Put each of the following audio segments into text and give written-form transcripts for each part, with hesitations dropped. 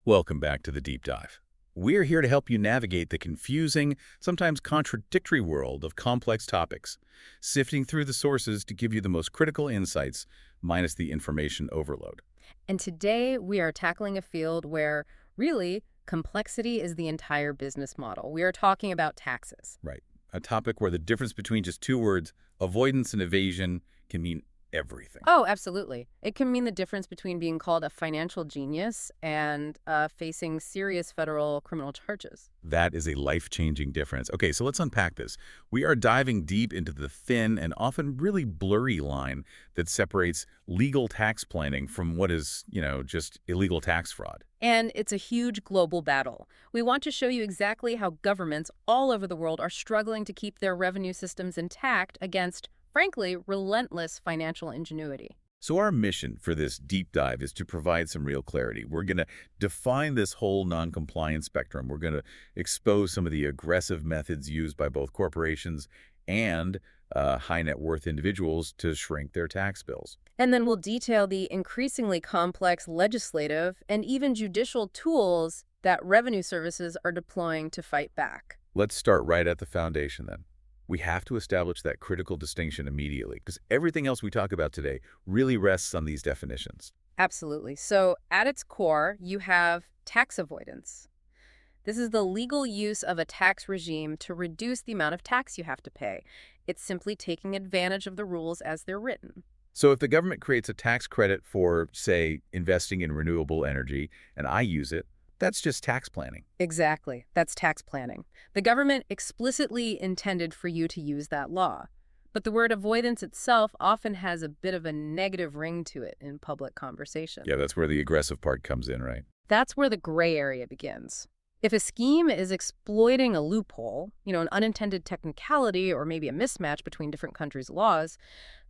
Welcome back to the Deep Dive. We're here to help you navigate the confusing, sometimes contradictory world of complex topics, sifting through the sources to give you the most critical insights, minus the information overload. And today we are tackling a field where, really, complexity is the entire business model. We are talking about taxes. Right. A topic where the difference between just two words, avoidance and evasion, can mean everything. Oh, absolutely. It can mean the difference between being called a financial genius and facing serious federal criminal charges. That is a life-changing difference. Okay, so let's unpack this. We are diving deep into the thin and often really blurry line that separates legal tax planning from what is, just illegal tax fraud. And it's a huge global battle. We want to show you exactly how governments all over the world are struggling to keep their revenue systems intact against, frankly, relentless financial ingenuity. So our mission for this deep dive is to provide some real clarity. We're going to define this whole non-compliance spectrum. We're going to expose some of the aggressive methods used by both corporations and high net worth individuals to shrink their tax bills. And then we'll detail the increasingly complex legislative and even judicial tools that revenue services are deploying to fight back. Let's start right at the foundation then. We have to establish that critical distinction immediately because everything else we talk about today really rests on these definitions. Absolutely. So at its core, you have tax avoidance. This is the legal use of a tax regime to reduce the amount of tax you have to pay. It's simply taking advantage of the rules as they're written. So if the government creates a tax credit for, say, investing in renewable energy, and I use it, that's just tax planning. Exactly. That's tax planning. The government explicitly intended for you to use that law. But the word avoidance itself often has a bit of a negative ring to it in public conversation. Yeah, that's where the aggressive part comes in, right? That's where the gray area begins. If a scheme is exploiting a loophole, an unintended technicality or maybe a mismatch between different countries' laws,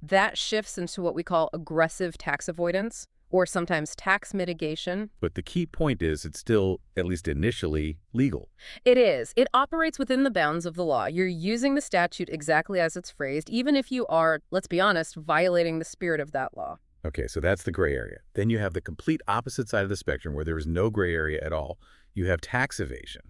that shifts into what we call aggressive tax avoidance, or sometimes tax mitigation. But the key point is it's still, at least initially, legal. It is. It operates within the bounds of the law. You're using the statute exactly as it's phrased, even if you are, let's be honest, violating the spirit of that law. Okay, so that's the gray area. Then you have the complete opposite side of the spectrum where there is no gray area at all. You have tax evasion.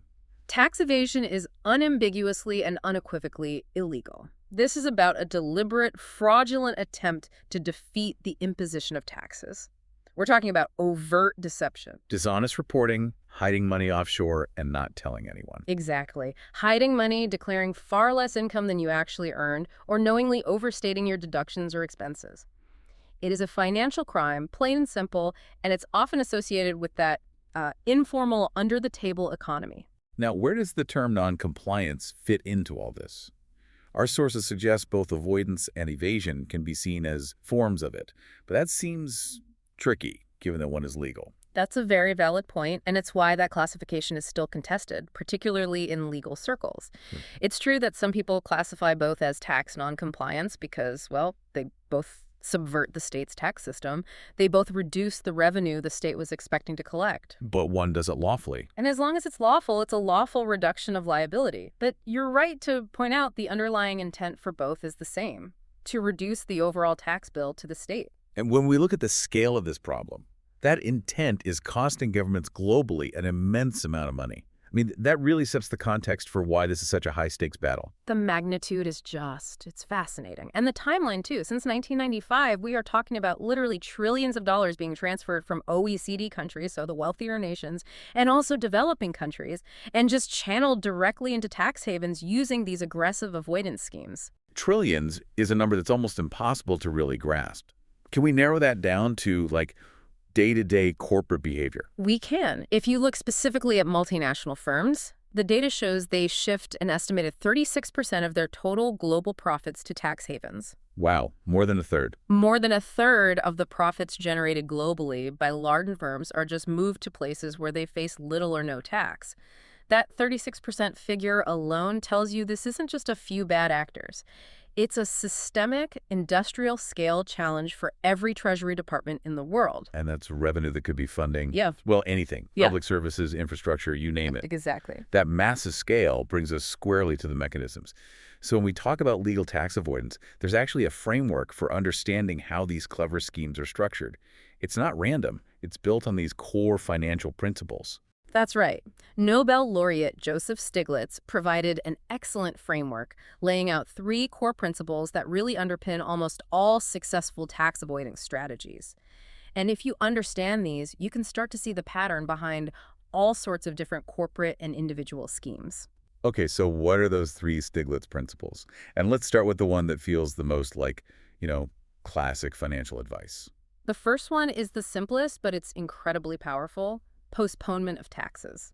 Tax evasion is unambiguously and unequivocally illegal. This is about a deliberate, fraudulent attempt to defeat the imposition of taxes. We're talking about overt deception. Dishonest reporting, hiding money offshore, and not telling anyone. Exactly. Hiding money, declaring far less income than you actually earned, or knowingly overstating your deductions or expenses. It is a financial crime, plain and simple, and it's often associated with that informal, under-the-table economy. Now, where does the term non-compliance fit into all this? Our sources suggest both avoidance and evasion can be seen as forms of it, but that seems tricky, given that one is legal. That's a very valid point, and it's why that classification is still contested, particularly in legal circles. It's true that some people classify both as tax non-compliance because, well, they both subvert the state's tax system. They both reduce the revenue the state was expecting to collect. But one does it lawfully. And as long as it's lawful, it's a lawful reduction of liability. But you're right to point out the underlying intent for both is the same, to reduce the overall tax bill to the state. And when we look at the scale of this problem, that intent is costing governments globally an immense amount of money. I mean, that really sets the context for why this is such a high-stakes battle. The magnitude is it's fascinating. And the timeline, too. Since 1995, we are talking about literally trillions of dollars being transferred from OECD countries, so the wealthier nations, and also developing countries, and just channeled directly into tax havens using these aggressive avoidance schemes. Trillions is a number that's almost impossible to really grasp. Can we narrow that down to, day-to-day corporate behavior? We can. If you look specifically at multinational firms, the data shows they shift an estimated 36% of their total global profits to tax havens. Wow, more than a third. More than a third of the profits generated globally by large firms are just moved to places where they face little or no tax. That 36% figure alone tells you this isn't just a few bad actors. It's a systemic, industrial-scale challenge for every Treasury Department in the world. And that's revenue that could be funding, Yeah. well, anything. Yeah. Public services, infrastructure, you name it. Exactly. That massive scale brings us squarely to the mechanisms. So when we talk about legal tax avoidance, there's actually a framework for understanding how these clever schemes are structured. It's not random. It's built on these core financial principles. That's right. Nobel laureate Joseph Stiglitz provided an excellent framework, laying out three core principles that really underpin almost all successful tax avoidance strategies. And if you understand these, you can start to see the pattern behind all sorts of different corporate and individual schemes. Okay, so what are those three Stiglitz principles? And let's start with the one that feels the most like, you know, classic financial advice. The first one is the simplest, but it's incredibly powerful: postponement of taxes.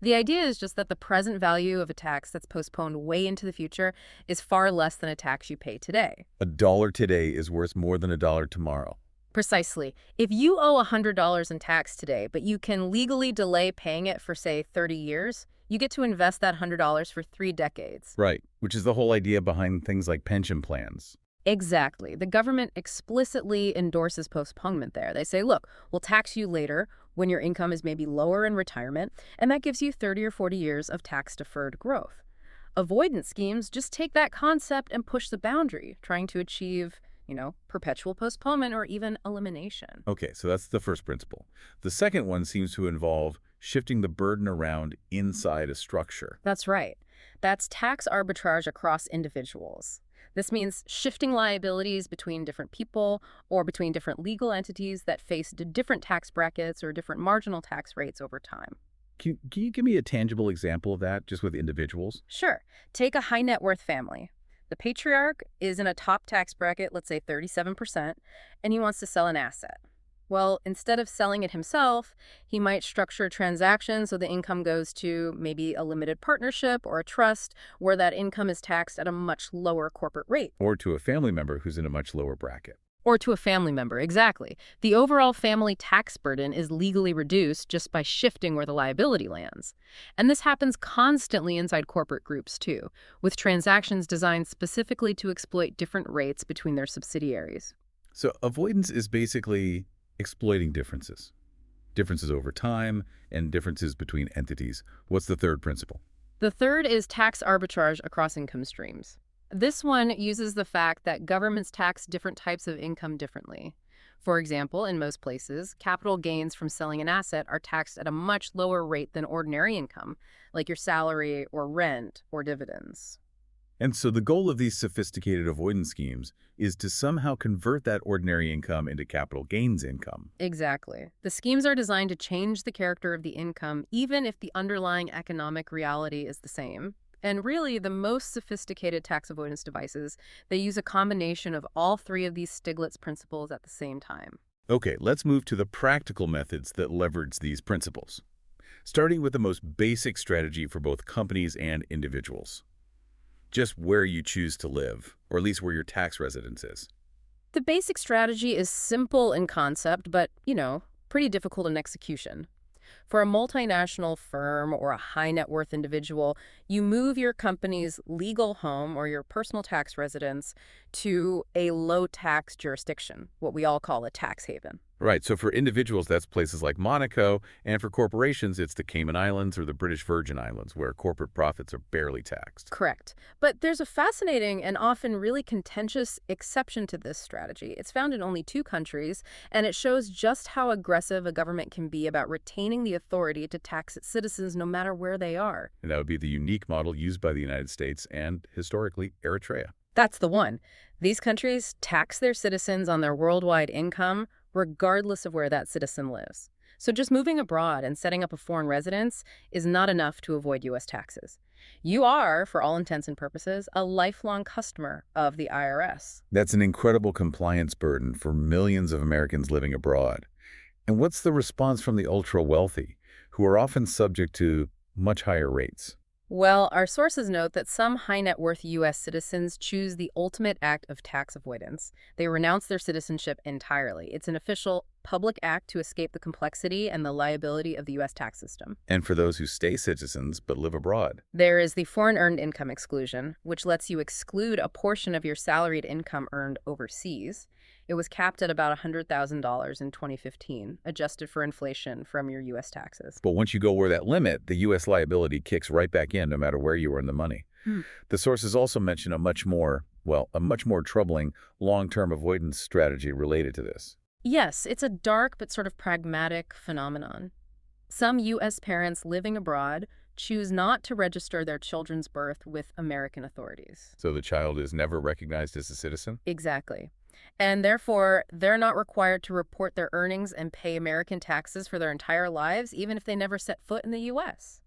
The idea is just that the present value of a tax that's postponed way into the future is far less than a tax you pay today. A dollar today is worth more than a dollar tomorrow. Precisely. If you owe $100 in tax today, but you can legally delay paying it for, say, 30 years, you get to invest that $100 for 3 decades. Right, which is the whole idea behind things like pension plans. Exactly. The government explicitly endorses postponement there. They say, look, we'll tax you later when your income is maybe lower in retirement, and that gives you 30 or 40 years of tax-deferred growth. Avoidance schemes just take that concept and push the boundary, trying to achieve, perpetual postponement or even elimination. Okay, so that's the first principle. The second one seems to involve shifting the burden around inside a structure. That's right. That's tax arbitrage across individuals. This means shifting liabilities between different people or between different legal entities that face different tax brackets or different marginal tax rates over time. Can you give me a tangible example of that, just with individuals? Sure. Take a high net worth family. The patriarch is in a top tax bracket, let's say 37%, and he wants to sell an asset. Well, instead of selling it himself, he might structure a transaction so the income goes to maybe a limited partnership or a trust where that income is taxed at a much lower corporate rate. Or to a family member who's in a much lower bracket. Or to a family member, exactly. The overall family tax burden is legally reduced just by shifting where the liability lands. And this happens constantly inside corporate groups, too, with transactions designed specifically to exploit different rates between their subsidiaries. So avoidance is basically exploiting differences. Differences over time and differences between entities. What's the third principle? The third is tax arbitrage across income streams. This one uses the fact that governments tax different types of income differently. For example, in most places, capital gains from selling an asset are taxed at a much lower rate than ordinary income, like your salary or rent or dividends. And so the goal of these sophisticated avoidance schemes is to somehow convert that ordinary income into capital gains income. Exactly. The schemes are designed to change the character of the income, even if the underlying economic reality is the same. And really, the most sophisticated tax avoidance devices, they use a combination of all three of these Stiglitz principles at the same time. Okay, let's move to the practical methods that leverage these principles, starting with the most basic strategy for both companies and individuals. Just where you choose to live, or at least where your tax residence is. The basic strategy is simple in concept, but, pretty difficult in execution. For a multinational firm or a high net worth individual, you move your company's legal home or your personal tax residence to a low tax jurisdiction, what we all call a tax haven. Right, so for individuals, that's places like Monaco, and for corporations, it's the Cayman Islands or the British Virgin Islands, where corporate profits are barely taxed. Correct. But there's a fascinating and often really contentious exception to this strategy. It's found in only 2 countries, and it shows just how aggressive a government can be about retaining the authority to tax its citizens no matter where they are. And that would be the unique model used by the United States and, historically, Eritrea. That's the one. These countries tax their citizens on their worldwide income, regardless of where that citizen lives. So just moving abroad and setting up a foreign residence is not enough to avoid U.S. taxes. You are, for all intents and purposes, a lifelong customer of the IRS. That's an incredible compliance burden for millions of Americans living abroad. And what's the response from the ultra-wealthy, who are often subject to much higher rates? Well, our sources note that some high-net-worth U.S. citizens choose the ultimate act of tax avoidance. They renounce their citizenship entirely. It's an official, public act to escape the complexity and the liability of the U.S. tax system. And for those who stay citizens but live abroad? There is the foreign earned income exclusion, which lets you exclude a portion of your salaried income earned overseas. It was capped at about $100,000 in 2015, adjusted for inflation from your U.S. taxes. But once you go over that limit, the U.S. liability kicks right back in no matter where you earn the money. The sources also mention a much more troubling long-term avoidance strategy related to this. Yes, it's a dark but sort of pragmatic phenomenon. Some U.S. parents living abroad choose not to register their children's birth with American authorities. So the child is never recognized as a citizen? Exactly. And therefore, they're not required to report their earnings and pay American taxes for their entire lives, even if they never set foot in the U.S.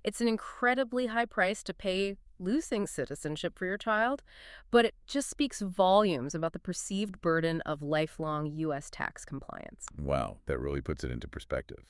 It's an incredibly high price to pay losing citizenship for your child, but it just speaks volumes about the perceived burden of lifelong U.S. tax compliance. Wow, that really puts it into perspective.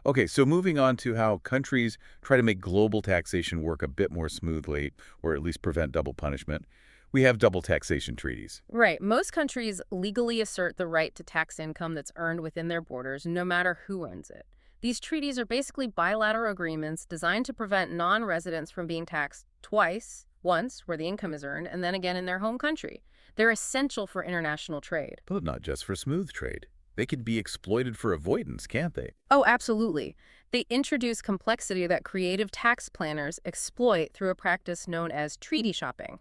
Okay, so moving on to how countries try to make global taxation work a bit more smoothly, or at least prevent double punishment. We have double taxation treaties. Right. Most countries legally assert the right to tax income that's earned within their borders, no matter who owns it. These treaties are basically bilateral agreements designed to prevent non-residents from being taxed twice, once where the income is earned, and then again in their home country. They're essential for international trade. But not just for smooth trade. They could be exploited for avoidance, can't they? Oh, absolutely. They introduce complexity that creative tax planners exploit through a practice known as treaty shopping.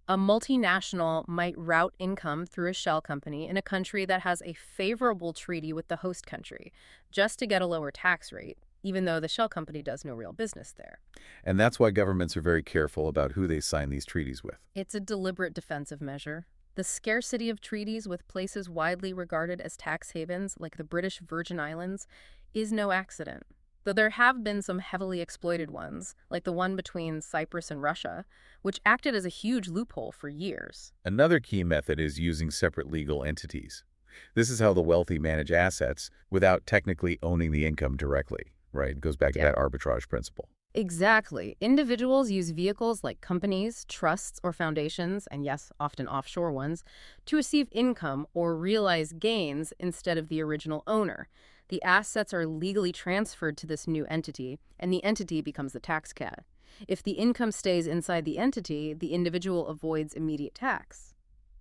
A multinational might route income through a shell company in a country that has a favorable treaty with the host country, just to get a lower tax rate, even though the shell company does no real business there. And that's why governments are very careful about who they sign these treaties with. It's a deliberate defensive measure. The scarcity of treaties with places widely regarded as tax havens, like the British Virgin Islands, is no accident. Though there have been some heavily exploited ones, like the one between Cyprus and Russia, which acted as a huge loophole for years. Another key method is using separate legal entities. This is how the wealthy manage assets without technically owning the income directly, right? It goes back to Yeah. that arbitrage principle. Exactly. Individuals use vehicles like companies, trusts, or foundations, and yes, often offshore ones, to receive income or realize gains instead of the original owner. The assets are legally transferred to this new entity, and the entity becomes the tax cat. If the income stays inside the entity, the individual avoids immediate tax.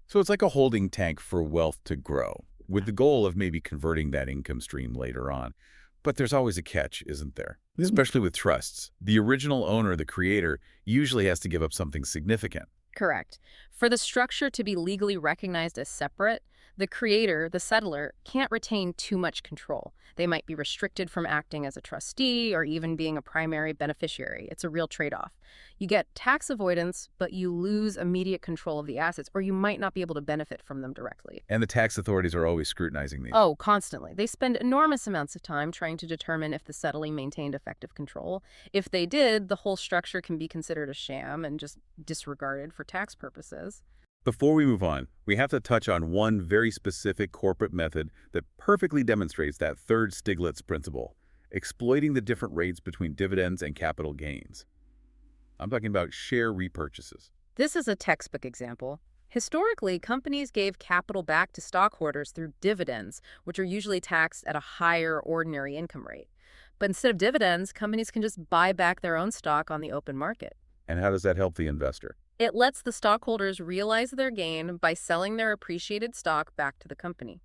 So it's like a holding tank for wealth to grow, with the goal of maybe converting that income stream later on. But there's always a catch, isn't there? Especially with trusts. The original owner, the creator, usually has to give up something significant. Correct. For the structure to be legally recognized as separate, the creator, the settler, can't retain too much control. They might be restricted from acting as a trustee or even being a primary beneficiary. It's a real trade-off. You get tax avoidance, but you lose immediate control of the assets, or you might not be able to benefit from them directly. And the tax authorities are always scrutinizing these. Oh, constantly. They spend enormous amounts of time trying to determine if the settling maintained effective control. If they did, the whole structure can be considered a sham and just disregarded for tax purposes. Before we move on, we have to touch on one very specific corporate method that perfectly demonstrates that third Stiglitz principle, exploiting the different rates between dividends and capital gains. I'm talking about share repurchases. This is a textbook example. Historically, companies gave capital back to stockholders through dividends, which are usually taxed at a higher ordinary income rate. But instead of dividends, companies can just buy back their own stock on the open market. And how does that help the investor? It lets the stockholders realize their gain by selling their appreciated stock back to the company.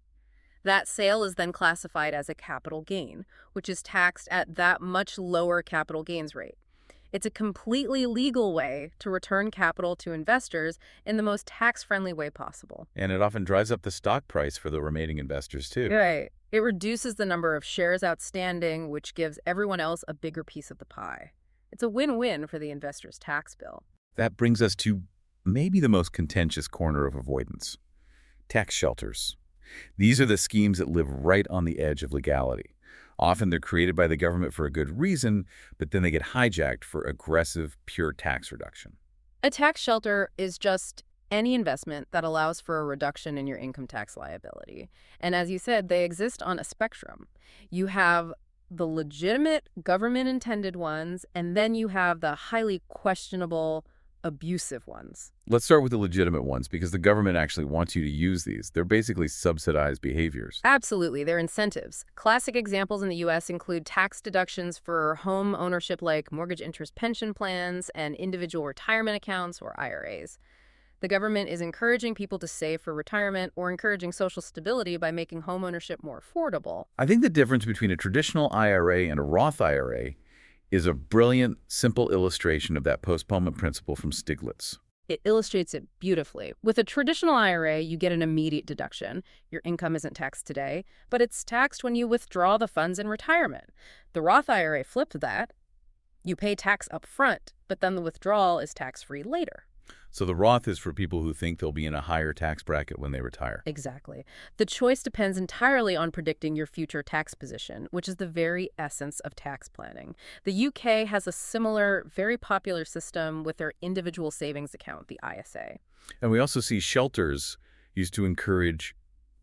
That sale is then classified as a capital gain, which is taxed at that much lower capital gains rate. It's a completely legal way to return capital to investors in the most tax-friendly way possible. And it often drives up the stock price for the remaining investors, too. Right. It reduces the number of shares outstanding, which gives everyone else a bigger piece of the pie. It's a win-win for the investor's tax bill. That brings us to maybe the most contentious corner of avoidance: tax shelters. These are the schemes that live right on the edge of legality. Often they're created by the government for a good reason, but then they get hijacked for aggressive, pure tax reduction. A tax shelter is just any investment that allows for a reduction in your income tax liability. And as you said, they exist on a spectrum. You have the legitimate government-intended ones, and then you have the highly questionable, abusive ones. Let's start with the legitimate ones, because the government actually wants you to use these. They're basically subsidized behaviors. Absolutely, they're incentives. Classic examples in the U.S. include tax deductions for home ownership like mortgage interest pension plans and individual retirement accounts or IRAs. The government is encouraging people to save for retirement or encouraging social stability by making home ownership more affordable. I think the difference between a traditional IRA and a Roth IRA is a brilliant, simple illustration of that postponement principle from Stiglitz. It illustrates it beautifully. With a traditional IRA, you get an immediate deduction. Your income isn't taxed today, but it's taxed when you withdraw the funds in retirement. The Roth IRA flipped that. You pay tax up front, but then the withdrawal is tax-free later. So the Roth is for people who think they'll be in a higher tax bracket when they retire. Exactly. The choice depends entirely on predicting your future tax position, which is the very essence of tax planning. The UK has a similar, very popular system with their individual savings account, the ISA. And we also see shelters used to encourage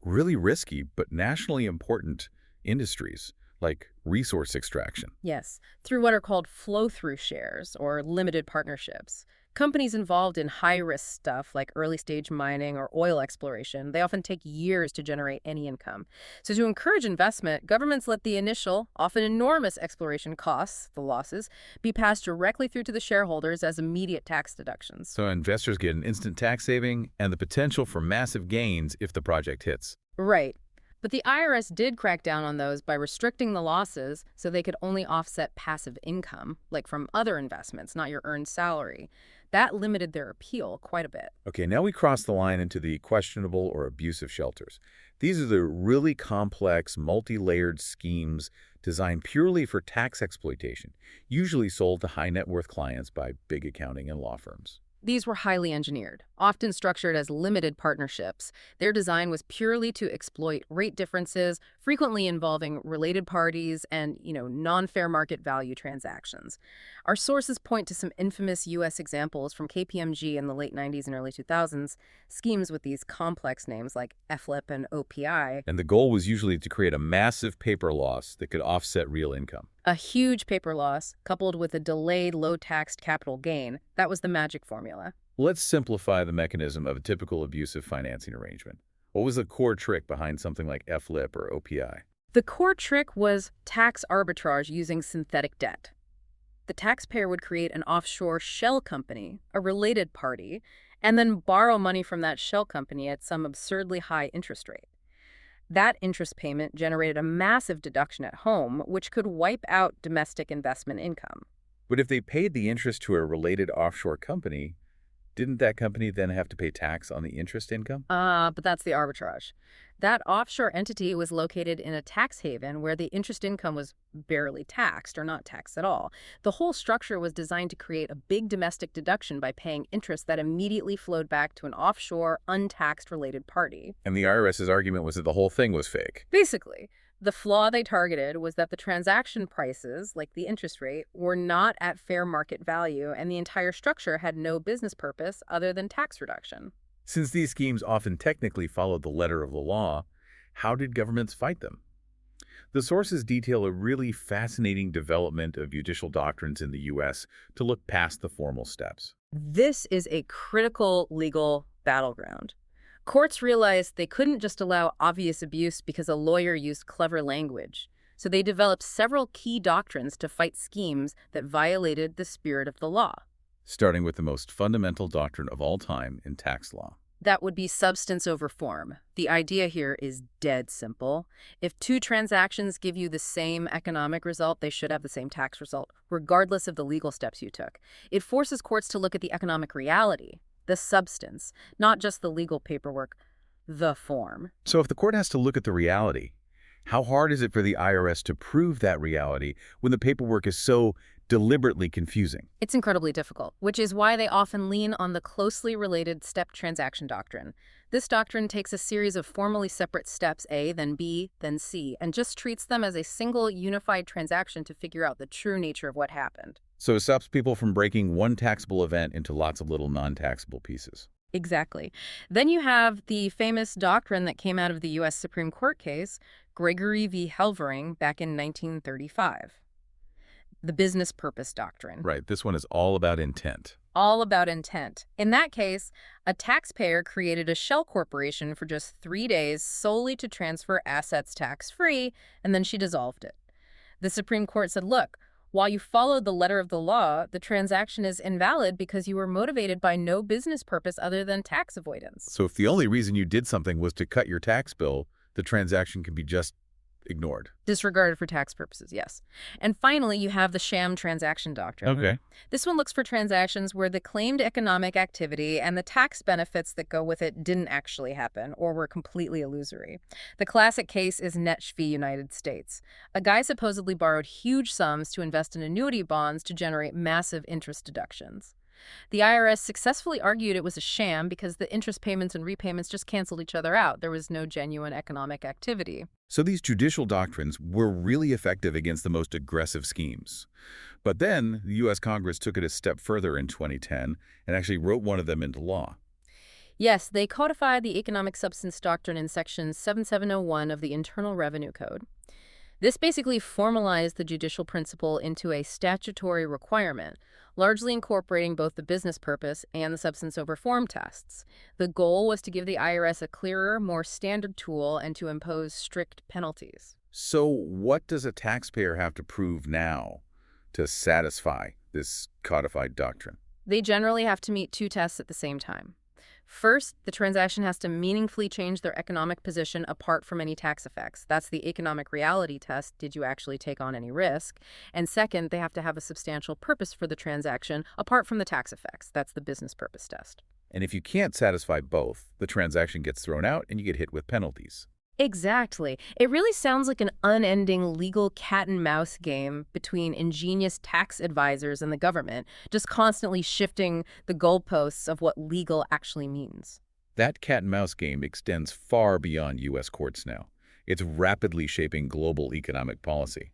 really risky but nationally important industries like resource extraction. Yes, through what are called flow-through shares or limited partnerships. Companies involved in high-risk stuff like early-stage mining or oil exploration, they often take years to generate any income. So to encourage investment, governments let the initial, often enormous exploration costs, the losses, be passed directly through to the shareholders as immediate tax deductions. So investors get an instant tax saving and the potential for massive gains if the project hits. Right. But the IRS did crack down on those by restricting the losses so they could only offset passive income, like from other investments, not your earned salary. That limited their appeal quite a bit. Okay, now we cross the line into the questionable or abusive shelters. These are the really complex, multi-layered schemes designed purely for tax exploitation, usually sold to high net worth clients by big accounting and law firms. These were highly engineered, often structured as limited partnerships. Their design was purely to exploit rate differences, frequently involving related parties and, non-fair market value transactions. Our sources point to some infamous U.S. examples from KPMG in the late 90s and early 2000s, schemes with these complex names like FLIP and OPI. And the goal was usually to create a massive paper loss that could offset real income. A huge paper loss, coupled with a delayed low-taxed capital gain, that was the magic formula. Let's simplify the mechanism of a typical abusive financing arrangement. What was the core trick behind something like FLIP or OPI? The core trick was tax arbitrage using synthetic debt. The taxpayer would create an offshore shell company, a related party, and then borrow money from that shell company at some absurdly high interest rate. That interest payment generated a massive deduction at home, which could wipe out domestic investment income. But if they paid the interest to a related offshore company, didn't that company then have to pay tax on the interest income? But that's the arbitrage. That offshore entity was located in a tax haven where the interest income was barely taxed or not taxed at all. The whole structure was designed to create a big domestic deduction by paying interest that immediately flowed back to an offshore, untaxed related party. And the IRS's argument was that the whole thing was fake. Basically, the flaw they targeted was that the transaction prices, like the interest rate, were not at fair market value, and the entire structure had no business purpose other than tax reduction. Since these schemes often technically followed the letter of the law, how did governments fight them? The sources detail a really fascinating development of judicial doctrines in the U.S. to look past the formal steps. This is a critical legal battleground. Courts realized they couldn't just allow obvious abuse because a lawyer used clever language. So they developed several key doctrines to fight schemes that violated the spirit of the law. Starting with the most fundamental doctrine of all time in tax law. That would be substance over form. The idea here is dead simple. If two transactions give you the same economic result, they should have the same tax result, regardless of the legal steps you took. It forces courts to look at the economic reality, the substance, not just the legal paperwork, the form. So if the court has to look at the reality, how hard is it for the IRS to prove that reality when the paperwork is so deliberately confusing? It's incredibly difficult, which is why they often lean on the closely related step transaction doctrine. This doctrine takes a series of formally separate steps, A, then B, then C, and just treats them as a single unified transaction to figure out the true nature of what happened. So it stops people from breaking one taxable event into lots of little non-taxable pieces. Exactly. Then you have the famous doctrine that came out of the U.S. Supreme Court case, Gregory v. Helvering, back in 1935. The business purpose doctrine. Right, this one is all about intent. All about intent. In that case, a taxpayer created a shell corporation for just 3 days solely to transfer assets tax-free, and then she dissolved it. The Supreme Court said, look, while you followed the letter of the law, the transaction is invalid because you were motivated by no business purpose other than tax avoidance. So if the only reason you did something was to cut your tax bill, the transaction can be just ignored. Disregarded for tax purposes, yes. And finally, you have the sham transaction doctrine. Okay. This one looks for transactions where the claimed economic activity and the tax benefits that go with it didn't actually happen or were completely illusory. The classic case is Netsch v. United States. A guy supposedly borrowed huge sums to invest in annuity bonds to generate massive interest deductions. The IRS successfully argued it was a sham because the interest payments and repayments just canceled each other out. There was no genuine economic activity. So these judicial doctrines were really effective against the most aggressive schemes. But then the U.S. Congress took it a step further in 2010 and actually wrote one of them into law. Yes, they codified the economic substance doctrine in Section 7701 of the Internal Revenue Code. This basically formalized the judicial principle into a statutory requirement, largely incorporating both the business purpose and the substance over form tests. The goal was to give the IRS a clearer, more standard tool and to impose strict penalties. So what does a taxpayer have to prove now to satisfy this codified doctrine? They generally have to meet two tests at the same time. First, the transaction has to meaningfully change their economic position apart from any tax effects. That's the economic reality test. Did you actually take on any risk? And second, they have to have a substantial purpose for the transaction apart from the tax effects. That's the business purpose test. And if you can't satisfy both, the transaction gets thrown out and you get hit with penalties. Exactly. It really sounds like an unending legal cat-and-mouse game between ingenious tax advisors and the government, just constantly shifting the goalposts of what legal actually means. That cat-and-mouse game extends far beyond U.S. courts now. It's rapidly shaping global economic policy.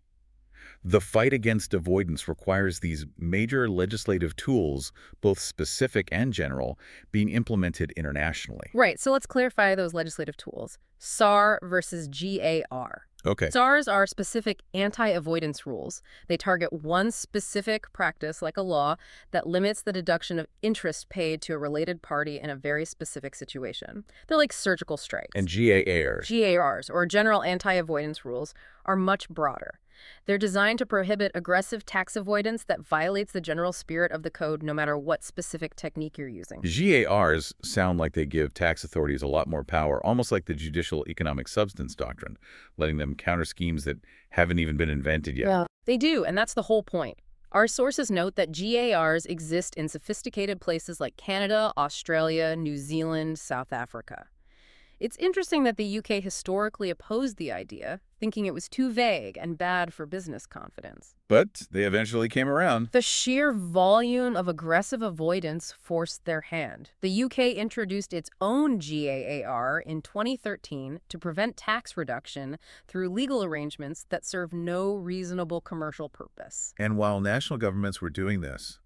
The fight against avoidance requires these major legislative tools, both specific and general, being implemented internationally. Right, so let's clarify those legislative tools. SAR versus GAR. Okay. SARs are specific anti-avoidance rules. They target one specific practice, like a law, that limits the deduction of interest paid to a related party in a very specific situation. They're like surgical strikes. And GARs. GARs, or general anti-avoidance rules, are much broader. They're designed to prohibit aggressive tax avoidance that violates the general spirit of the code no matter what specific technique you're using. GARs sound like they give tax authorities a lot more power, almost like the judicial economic substance doctrine, letting them counter schemes that haven't even been invented yet. Yeah, they do, and that's the whole point. Our sources note that GARs exist in sophisticated places like Canada, Australia, New Zealand, South Africa. It's interesting that the UK historically opposed the idea, thinking it was too vague and bad for business confidence. But they eventually came around. The sheer volume of aggressive avoidance forced their hand. The UK introduced its own GAAR in 2013 to prevent tax reduction through legal arrangements that serve no reasonable commercial purpose. And while national governments were doing this,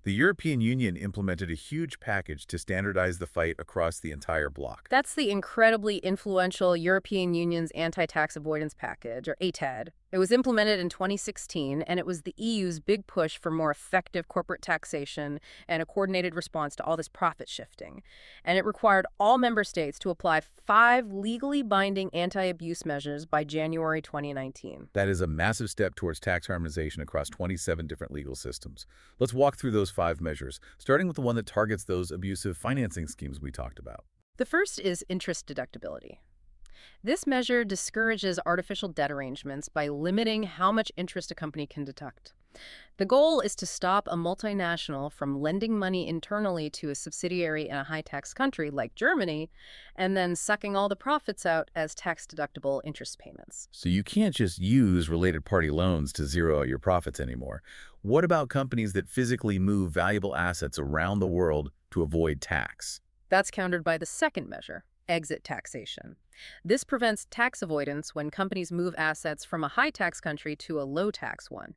the European Union implemented a huge package to standardize the fight across the entire bloc. That's the incredibly influential European Union's Anti-Tax Avoidance Package, or ATAD. It was implemented in 2016, and it was the EU's big push for more effective corporate taxation and a coordinated response to all this profit shifting. And it required all member states to apply 5 legally binding anti-abuse measures by January 2019. That is a massive step towards tax harmonization across 27 different legal systems. Let's walk through those 5 measures, starting with the one that targets those abusive financing schemes we talked about. The first is interest deductibility. This measure discourages artificial debt arrangements by limiting how much interest a company can deduct. The goal is to stop a multinational from lending money internally to a subsidiary in a high-tax country like Germany and then sucking all the profits out as tax-deductible interest payments. So you can't just use related party loans to zero out your profits anymore. What about companies that physically move valuable assets around the world to avoid tax? That's countered by the second measure, exit taxation. This prevents tax avoidance when companies move assets from a high-tax country to a low-tax one.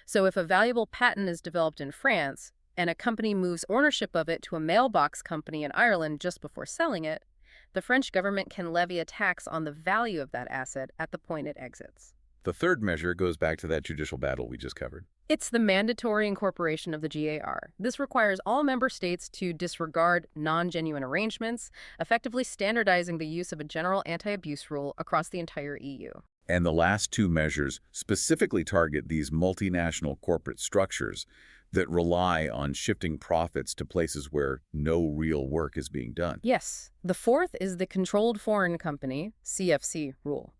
So if a valuable patent is developed in France and a company moves ownership of it to a mailbox company in Ireland just before selling it, the French government can levy a tax on the value of that asset at the point it exits. The third measure goes back to that judicial battle we just covered. It's the mandatory incorporation of the GAR. This requires all member states to disregard non-genuine arrangements, effectively standardizing the use of a general anti-abuse rule across the entire EU. And the last 2 measures specifically target these multinational corporate structures that rely on shifting profits to places where no real work is being done. Yes. The fourth is the Controlled Foreign Company, CFC, rule.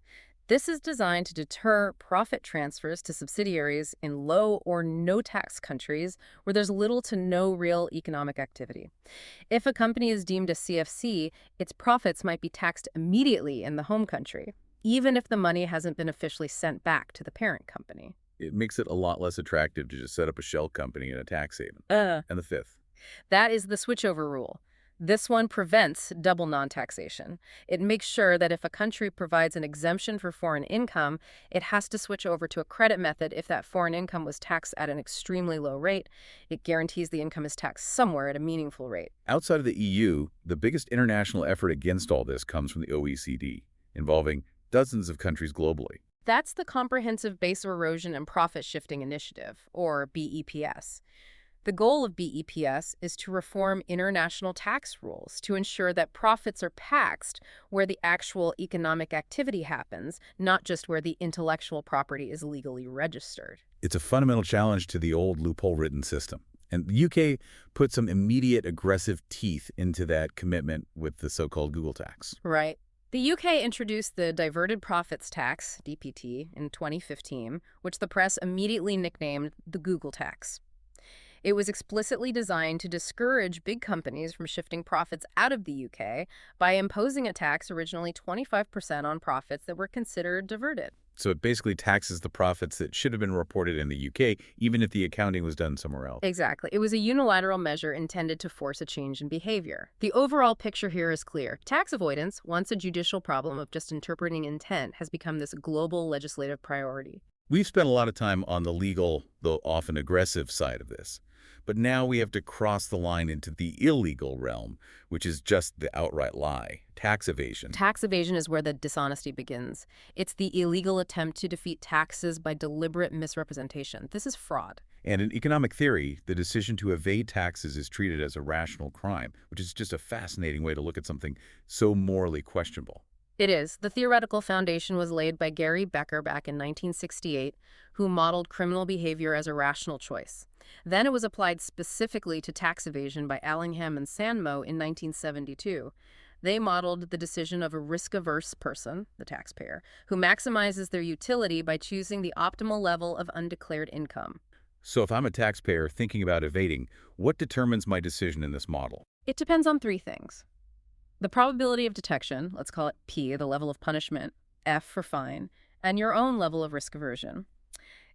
This is designed to deter profit transfers to subsidiaries in low or no tax countries where there's little to no real economic activity. If a company is deemed a CFC, its profits might be taxed immediately in the home country, even if the money hasn't been officially sent back to the parent company. It makes it a lot less attractive to just set up a shell company in a tax haven. And the fifth. That is the switchover rule. This one prevents double non-taxation. It makes sure that if a country provides an exemption for foreign income, it has to switch over to a credit method if that foreign income was taxed at an extremely low rate. It guarantees the income is taxed somewhere at a meaningful rate. Outside of the EU, the biggest international effort against all this comes from the OECD, involving dozens of countries globally. That's the Comprehensive Base Erosion and Profit Shifting Initiative, or BEPS. The goal of BEPS is to reform international tax rules to ensure that profits are taxed where the actual economic activity happens, not just where the intellectual property is legally registered. It's a fundamental challenge to the old loophole-ridden system. And the UK put some immediate aggressive teeth into that commitment with the so-called Google tax. Right. The UK introduced the Diverted Profits Tax, DPT, in 2015, which the press immediately nicknamed the Google tax. It was explicitly designed to discourage big companies from shifting profits out of the UK by imposing a tax originally 25% on profits that were considered diverted. So it basically taxes the profits that should have been reported in the UK, even if the accounting was done somewhere else. Exactly. It was a unilateral measure intended to force a change in behavior. The overall picture here is clear. Tax avoidance, once a judicial problem of just interpreting intent, has become this global legislative priority. We've spent a lot of time on the legal, though often aggressive, side of this. But now we have to cross the line into the illegal realm, which is just the outright lie, tax evasion. Tax evasion is where the dishonesty begins. It's the illegal attempt to defeat taxes by deliberate misrepresentation. This is fraud. And in economic theory, the decision to evade taxes is treated as a rational crime, which is just a fascinating way to look at something so morally questionable. It is. The theoretical foundation was laid by Gary Becker back in 1968, who modeled criminal behavior as a rational choice. Then it was applied specifically to tax evasion by Allingham and Sandmo in 1972. They modeled the decision of a risk-averse person, the taxpayer, who maximizes their utility by choosing the optimal level of undeclared income. So if I'm a taxpayer thinking about evading, what determines my decision in this model? It depends on three things. The probability of detection, let's call it P, the level of punishment, F for fine, and your own level of risk aversion.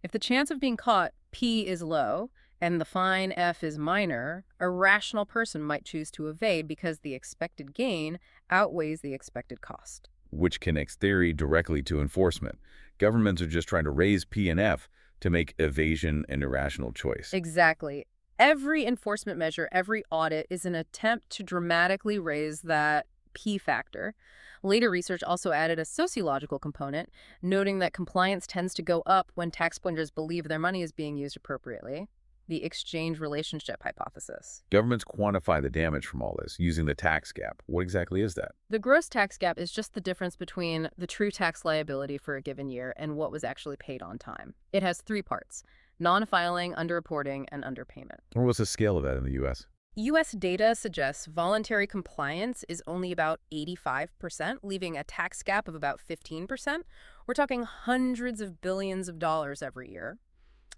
If the chance of being caught, P, is low, and the fine, F, is minor, a rational person might choose to evade because the expected gain outweighs the expected cost. Which connects theory directly to enforcement. Governments are just trying to raise P and F to make evasion an irrational choice. Exactly. Every enforcement measure, every audit is an attempt to dramatically raise that P factor. Later research also added a sociological component, noting that compliance tends to go up when taxpayers believe their money is being used appropriately. The exchange relationship hypothesis. Governments quantify the damage from all this using the tax gap. What exactly is that? The gross tax gap is just the difference between the true tax liability for a given year and what was actually paid on time. It has three parts: non-filing, underreporting, and underpayment. Or what's the scale of that in the U.S.? U.S. data suggests voluntary compliance is only about 85%, leaving a tax gap of about 15%. We're talking hundreds of billions of dollars every year.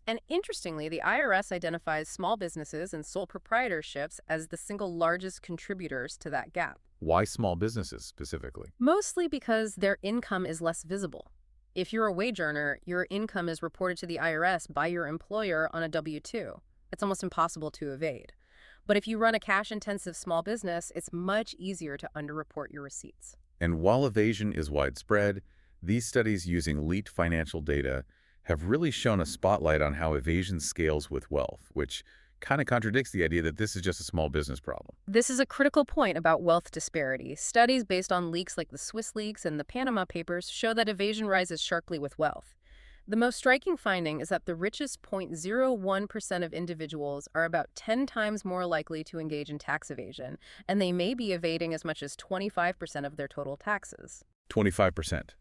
And interestingly, the IRS identifies small businesses and sole proprietorships as the single largest contributors to that gap. Why small businesses specifically? Mostly because their income is less visible. If you're a wage earner, your income is reported to the IRS by your employer on a W-2. It's almost impossible to evade. But if you run a cash-intensive small business, it's much easier to underreport your receipts. And while evasion is widespread, these studies using leaked financial data have really shone a spotlight on how evasion scales with wealth, which kind of contradicts the idea that this is just a small business problem. This is a critical point about wealth disparity. Studies based on leaks like the Swiss leaks and the Panama Papers show that evasion rises sharply with wealth. The most striking finding is that the richest 0.01% of individuals are about 10 times more likely to engage in tax evasion, and they may be evading as much as 25% of their total taxes. 25%.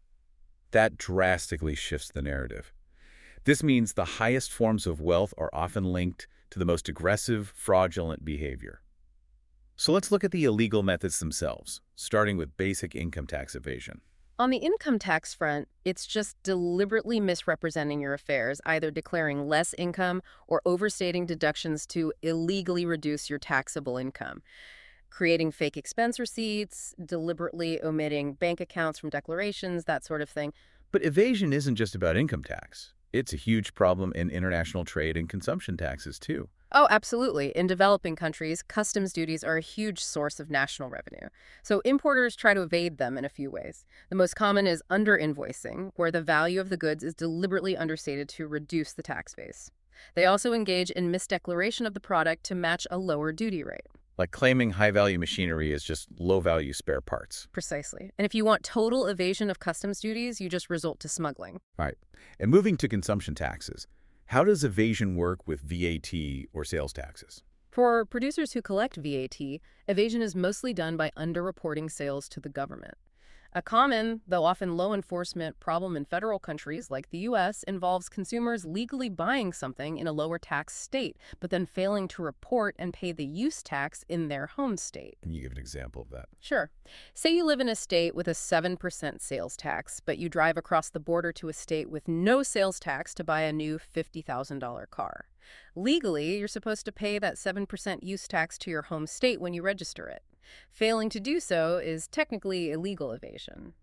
That drastically shifts the narrative. This means the highest forms of wealth are often linked to the most aggressive, fraudulent behavior. So let's look at the illegal methods themselves, starting with basic income tax evasion. On the income tax front, it's just deliberately misrepresenting your affairs, either declaring less income or overstating deductions to illegally reduce your taxable income. Creating fake expense receipts, deliberately omitting bank accounts from declarations, that sort of thing. But evasion isn't just about income tax. It's a huge problem in international trade and consumption taxes, too. Oh, absolutely. In developing countries, customs duties are a huge source of national revenue. So importers try to evade them in a few ways. The most common is under-invoicing, where the value of the goods is deliberately understated to reduce the tax base. They also engage in misdeclaration of the product to match a lower duty rate. Like claiming high-value machinery is just low-value spare parts. Precisely. And if you want total evasion of customs duties, you just resort to smuggling. Right. And moving to consumption taxes, how does evasion work with VAT or sales taxes? For producers who collect VAT, evasion is mostly done by underreporting sales to the government. A common, though often low enforcement, problem in federal countries like the U.S. involves consumers legally buying something in a lower tax state, but then failing to report and pay the use tax in their home state. Can you give an example of that? Sure. Say you live in a state with a 7% sales tax, but you drive across the border to a state with no sales tax to buy a new $50,000 car. Legally, you're supposed to pay that 7% use tax to your home state when you register it. Failing to do so is technically illegal evasion.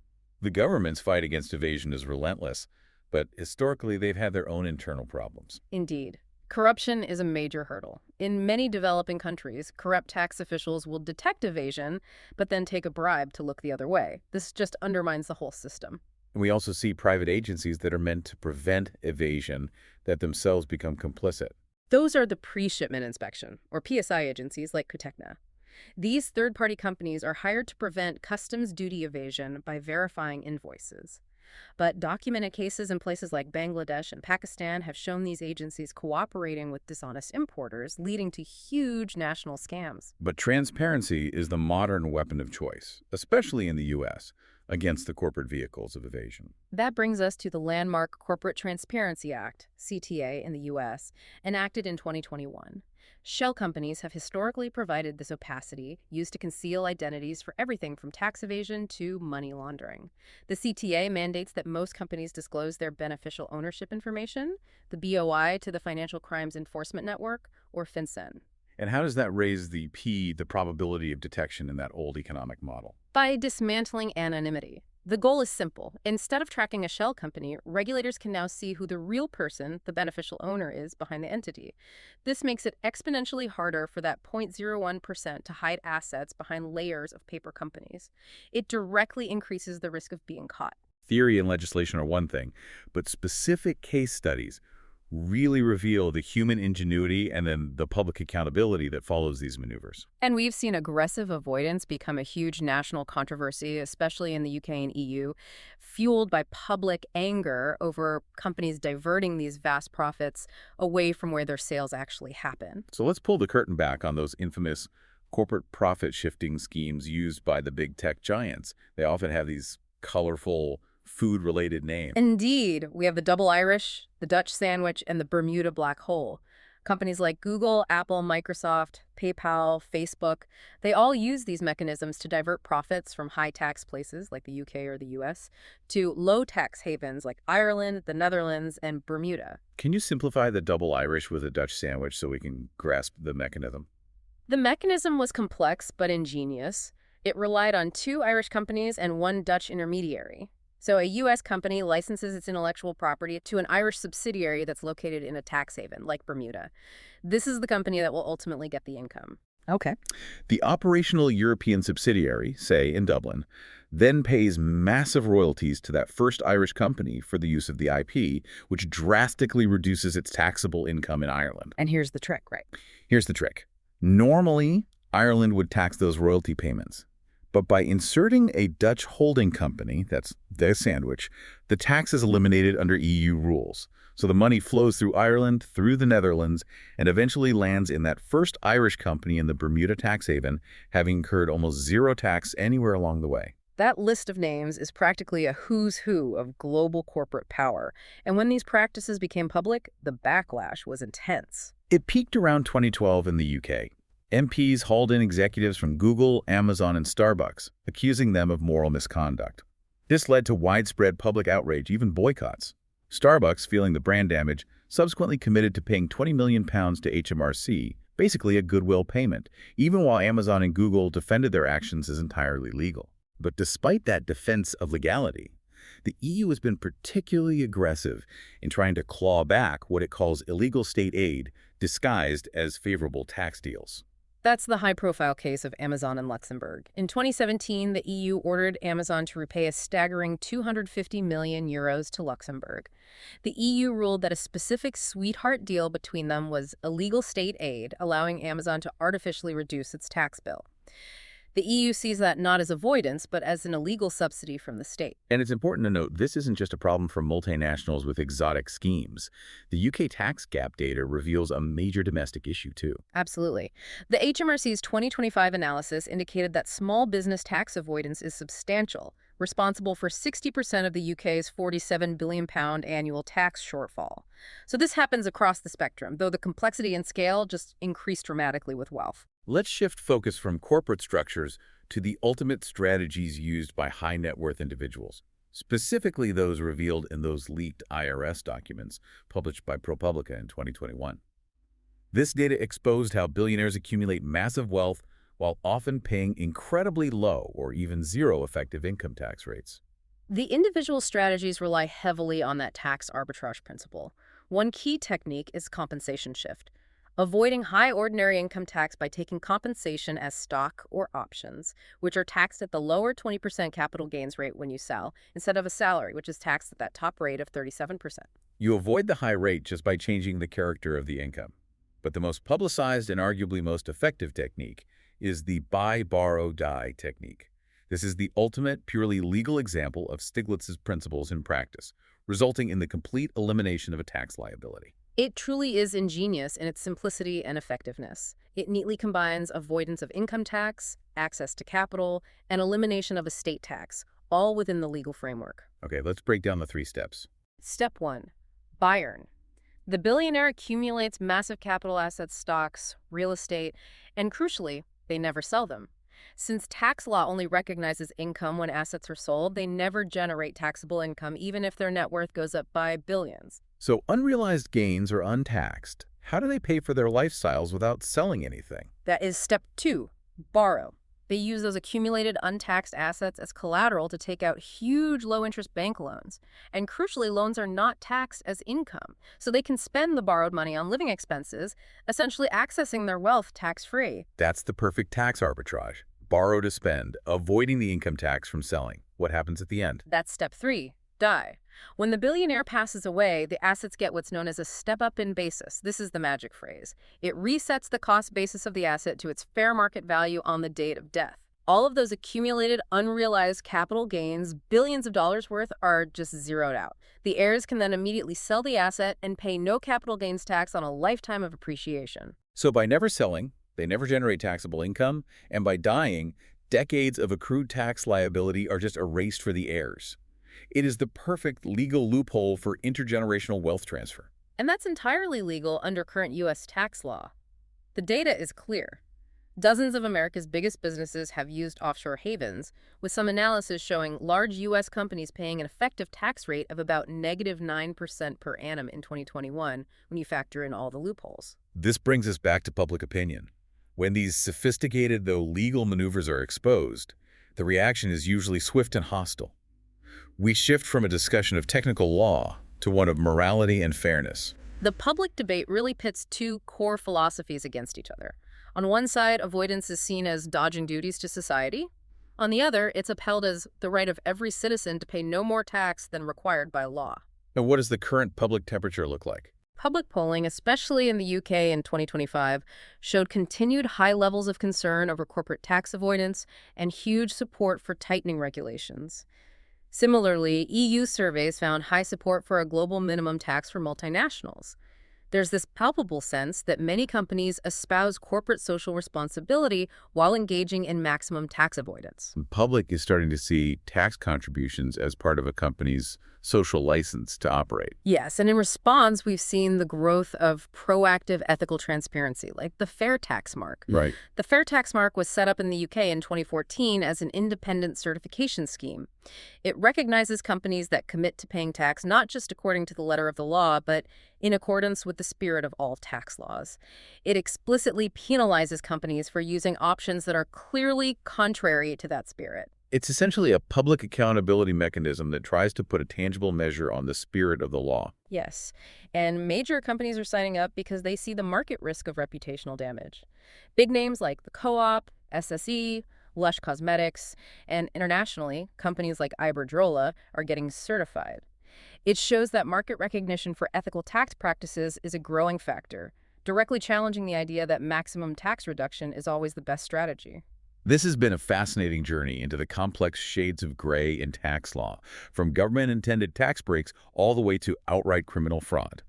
The government's fight against evasion is relentless, but historically they've had their own internal problems. Indeed. Corruption is a major hurdle. In many developing countries, corrupt tax officials will detect evasion, but then take a bribe to look the other way. This just undermines the whole system. And we also see private agencies that are meant to prevent evasion that themselves become complicit. Those are the pre-shipment inspection, or PSI agencies like Cutecna. These third-party companies are hired to prevent customs duty evasion by verifying invoices. But documented cases in places like Bangladesh and Pakistan have shown these agencies cooperating with dishonest importers, leading to huge national scams. But transparency is the modern weapon of choice, especially in the U.S., against the corporate vehicles of evasion. That brings us to the landmark Corporate Transparency Act, CTA, in the U.S., enacted in 2021. Shell companies have historically provided this opacity used to conceal identities for everything from tax evasion to money laundering. The CTA mandates that most companies disclose their beneficial ownership information, the BOI to the Financial Crimes Enforcement Network, or FinCEN. And how does that raise the probability of detection in that old economic model? By dismantling anonymity. The goal is simple. Instead of tracking a shell company, regulators can now see who the real person, the beneficial owner, is behind the entity. This makes it exponentially harder for that 0.01% to hide assets behind layers of paper companies. It directly increases the risk of being caught. Theory and legislation are one thing, but specific case studies really reveal the human ingenuity and then the public accountability that follows these maneuvers. And we've seen aggressive avoidance become a huge national controversy, especially in the UK and EU, fueled by public anger over companies diverting these vast profits away from where their sales actually happen. So let's pull the curtain back on those infamous corporate profit-shifting schemes used by the big tech giants. They often have these colorful food-related names. Indeed, we have the double Irish, the Dutch sandwich, and the Bermuda black hole. Companies like Google, Apple, Microsoft, PayPal, Facebook, they all use these mechanisms to divert profits from high-tax places like the UK or the US to low-tax havens like Ireland, the Netherlands, and Bermuda. Can you simplify the double Irish with a Dutch sandwich so we can grasp the mechanism? The mechanism was complex but ingenious. It relied on 2 Irish companies and 1 Dutch intermediary. So a U.S. company licenses its intellectual property to an Irish subsidiary that's located in a tax haven, like Bermuda. This is the company that will ultimately get the income. Okay. The operational European subsidiary, say in Dublin, then pays massive royalties to that first Irish company for the use of the IP, which drastically reduces its taxable income in Ireland. And here's the trick, right? Here's the trick. Normally, Ireland would tax those royalty payments. But by inserting a Dutch holding company, that's the sandwich, the tax is eliminated under EU rules. So the money flows through Ireland, through the Netherlands, and eventually lands in that first Irish company in the Bermuda tax haven, having incurred almost zero tax anywhere along the way. That list of names is practically a who's who of global corporate power. And when these practices became public, the backlash was intense. It peaked around 2012 in the UK. MPs hauled in executives from Google, Amazon, and Starbucks, accusing them of moral misconduct. This led to widespread public outrage, even boycotts. Starbucks, feeling the brand damage, subsequently committed to paying £20 million to HMRC, basically a goodwill payment, even while Amazon and Google defended their actions as entirely legal. But despite that defense of legality, the EU has been particularly aggressive in trying to claw back what it calls illegal state aid disguised as favorable tax deals. That's the high-profile case of Amazon and Luxembourg. In 2017, the EU ordered Amazon to repay a staggering €250 million to Luxembourg. The EU ruled that a specific sweetheart deal between them was illegal state aid, allowing Amazon to artificially reduce its tax bill. The EU sees that not as avoidance, but as an illegal subsidy from the state. And it's important to note, this isn't just a problem for multinationals with exotic schemes. The UK tax gap data reveals a major domestic issue, too. Absolutely. The HMRC's 2025 analysis indicated that small business tax avoidance is substantial, responsible for 60% of the UK's £47 billion annual tax shortfall. So this happens across the spectrum, though the complexity and scale just increase dramatically with wealth. Let's shift focus from corporate structures to the ultimate strategies used by high net worth individuals, specifically those revealed in those leaked IRS documents published by ProPublica in 2021. This data exposed how billionaires accumulate massive wealth while often paying incredibly low or even zero effective income tax rates. The individual strategies rely heavily on that tax arbitrage principle. One key technique is compensation shift, avoiding high ordinary income tax by taking compensation as stock or options, which are taxed at the lower 20% capital gains rate when you sell, instead of a salary, which is taxed at that top rate of 37%. You avoid the high rate just by changing the character of the income. But the most publicized and arguably most effective technique is the buy, borrow, die technique. This is the ultimate, purely legal example of Stiglitz's principles in practice, resulting in the complete elimination of a tax liability. It truly is ingenious in its simplicity and effectiveness. It neatly combines avoidance of income tax, access to capital, and elimination of estate tax, all within the legal framework. Okay, let's break down the 3 steps. Step 1. Buy earn. The billionaire accumulates massive capital assets, stocks, real estate, and crucially, they never sell them. Since tax law only recognizes income when assets are sold, they never generate taxable income even if their net worth goes up by billions. So unrealized gains are untaxed. How do they pay for their lifestyles without selling anything? That is step 2, borrow. They use those accumulated untaxed assets as collateral to take out huge low-interest bank loans. And crucially, loans are not taxed as income, so they can spend the borrowed money on living expenses, essentially accessing their wealth tax-free. That's the perfect tax arbitrage. Borrow to spend, avoiding the income tax from selling. What happens at the end? That's step 3, die. When the billionaire passes away, the assets get what's known as a step-up in basis. This is the magic phrase. It resets the cost basis of the asset to its fair market value on the date of death. All of those accumulated, unrealized capital gains, billions of dollars worth, are just zeroed out. The heirs can then immediately sell the asset and pay no capital gains tax on a lifetime of appreciation. So by never selling, they never generate taxable income, and by dying, decades of accrued tax liability are just erased for the heirs. It is the perfect legal loophole for intergenerational wealth transfer. And that's entirely legal under current U.S. tax law. The data is clear. Dozens of America's biggest businesses have used offshore havens, with some analysis showing large U.S. companies paying an effective tax rate of about -9% per annum in 2021 when you factor in all the loopholes. This brings us back to public opinion. When these sophisticated, though legal maneuvers are exposed, the reaction is usually swift and hostile. We shift from a discussion of technical law to one of morality and fairness. The public debate really pits 2 core philosophies against each other. On one side, avoidance is seen as dodging duties to society. On the other, it's upheld as the right of every citizen to pay no more tax than required by law. Now, what does the current public temperature look like? Public polling, especially in the UK in 2025, showed continued high levels of concern over corporate tax avoidance and huge support for tightening regulations. Similarly, EU surveys found high support for a global minimum tax for multinationals. There's this palpable sense that many companies espouse corporate social responsibility while engaging in maximum tax avoidance. The public is starting to see tax contributions as part of a company's social license to operate. Yes, and in response, we've seen the growth of proactive ethical transparency, like the Fair Tax Mark. Right. The Fair Tax Mark was set up in the UK in 2014 as an independent certification scheme. It recognizes companies that commit to paying tax not just according to the letter of the law, but in accordance with the spirit of all tax laws. It explicitly penalizes companies for using options that are clearly contrary to that spirit. It's essentially a public accountability mechanism that tries to put a tangible measure on the spirit of the law. Yes, and major companies are signing up because they see the market risk of reputational damage. Big names like the Co-op, SSE, Lush Cosmetics, and internationally, companies like Iberdrola are getting certified. It shows that market recognition for ethical tax practices is a growing factor, directly challenging the idea that maximum tax reduction is always the best strategy. This has been a fascinating journey into the complex shades of gray in tax law, from government-intended tax breaks all the way to outright criminal fraud.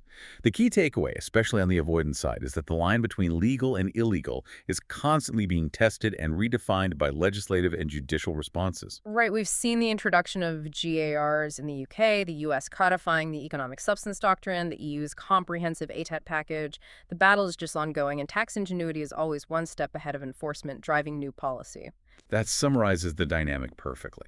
The key takeaway, especially on the avoidance side, is that the line between legal and illegal is constantly being tested and redefined by legislative and judicial responses. Right, we've seen the introduction of GARs in the UK, the US codifying the economic substance doctrine, the EU's comprehensive ATAT package. The battle is just ongoing, and tax ingenuity is always one step ahead of enforcement, driving new policy. That summarizes the dynamic perfectly.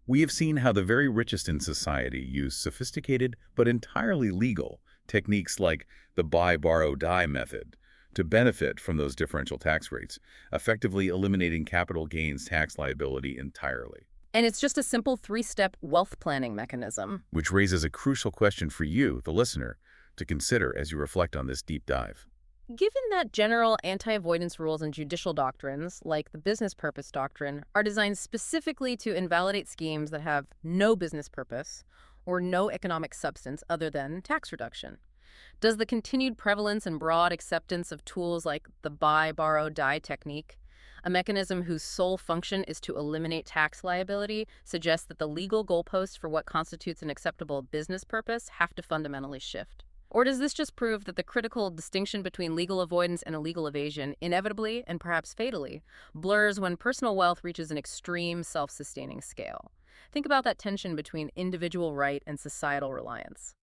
We have seen how the very richest in society use sophisticated but entirely legal techniques like the buy, borrow, die method to benefit from those differential tax rates, effectively eliminating capital gains tax liability entirely. And it's just a simple three-step wealth planning mechanism. Which raises a crucial question for you, the listener, to consider as you reflect on this deep dive. Given that general anti-avoidance rules and judicial doctrines, like the business purpose doctrine, are designed specifically to invalidate schemes that have no business purpose or no economic substance other than tax reduction, does the continued prevalence and broad acceptance of tools like the buy, borrow, die technique, a mechanism whose sole function is to eliminate tax liability, suggest that the legal goalposts for what constitutes an acceptable business purpose have to fundamentally shift? Or does this just prove that the critical distinction between legal avoidance and illegal evasion inevitably, and perhaps fatally, blurs when personal wealth reaches an extreme self-sustaining scale? Think about that tension between individual right and societal reliance.